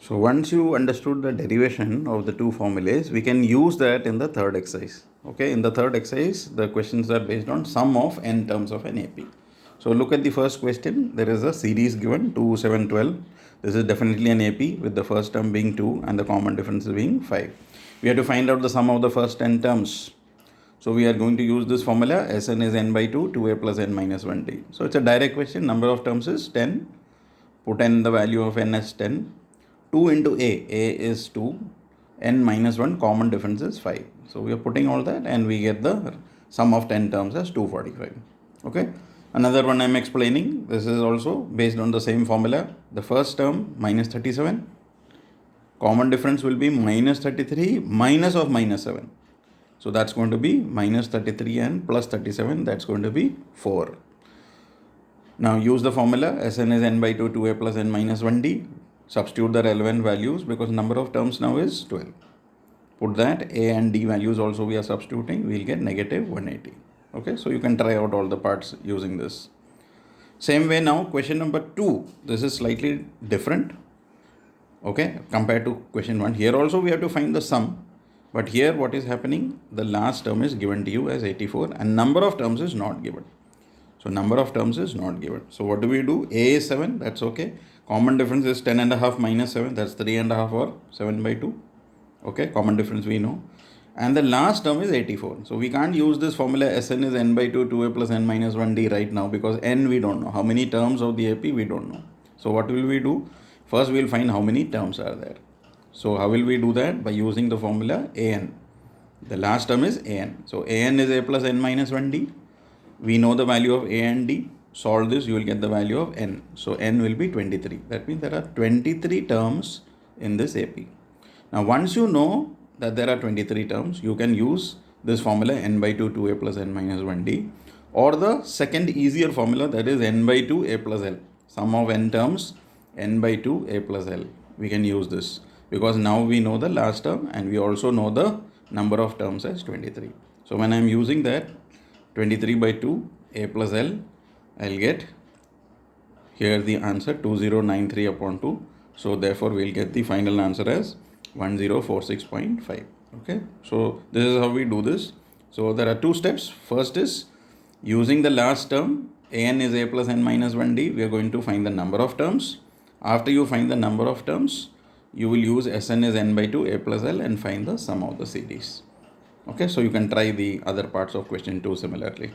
So once you understood the derivation of the two formulas, we can use that in the third exercise. Okay, in the third exercise, the questions are based on sum of n terms of an AP. So look at the first question. There is a series given 2, 7, 12. This is definitely an AP with the first term being 2 and the common difference being 5. We have to find out the sum of the first 10 terms. So we are going to use this formula. Sn is n by 2, 2a plus n minus 1d. So it's a direct question. Number of terms is 10. Put n the value of n as 10. 2 into a is 2, n minus 1 common difference is 5. So we are putting all that and we get the sum of 10 terms as 245. Okay. Another one I am explaining. This is also based on the same formula. The first term minus 37. Common difference will be minus 33 minus of minus 7. So that's going to be minus 33 and plus 37. That's going to be 4. Now use the formula. Sn is n by 2, 2a plus n minus 1d. Substitute the relevant values because number of terms now is 12. Put that a and d values also we are substituting. We'll get negative 180. Okay, so you can try out all the parts using this. Same way now question number 2. This is slightly different. Okay, compared to question 1. Here also we have to find the sum. But here what is happening? The last term is given to you as 84 and number of terms is not given. So number of terms is not given. So what do we do? A is 7. That's okay. Common difference is 10 and a half minus 7. That's 3 and a half or 7 by 2. Okay. Common difference we know. And the last term is 84. So we can't use this formula Sn is n by 2, 2a plus n minus 1d right now because n we don't know. How many terms of the AP we don't know. So what will we do? First we will find how many terms are there. So how will we do that? By using the formula an. The last term is an. So an is a plus n minus 1d. We know the value of a and d. Solve this, you will get the value of n. So n will be 23. That means there are 23 terms in this AP. Now once you know that there are 23 terms, you can use this formula n by 2, 2a plus n minus 1d, or the second easier formula, that is n by 2 a plus l. Sum of n terms, n by 2 a plus l. We can use this because now we know the last term and we also know the number of terms as 23. So when I am using that 23 by 2 a plus l, I'll get here the answer 2093 upon 2. So therefore we'll get the final answer as 1046.5. Okay. So this is how we do this. So there are two steps. First is using the last term an is a plus n minus 1d. We are going to find the number of terms. After you find the number of terms, you will use Sn is n by 2 a plus l and find the sum of the series. Okay. So you can try the other parts of question 2 similarly.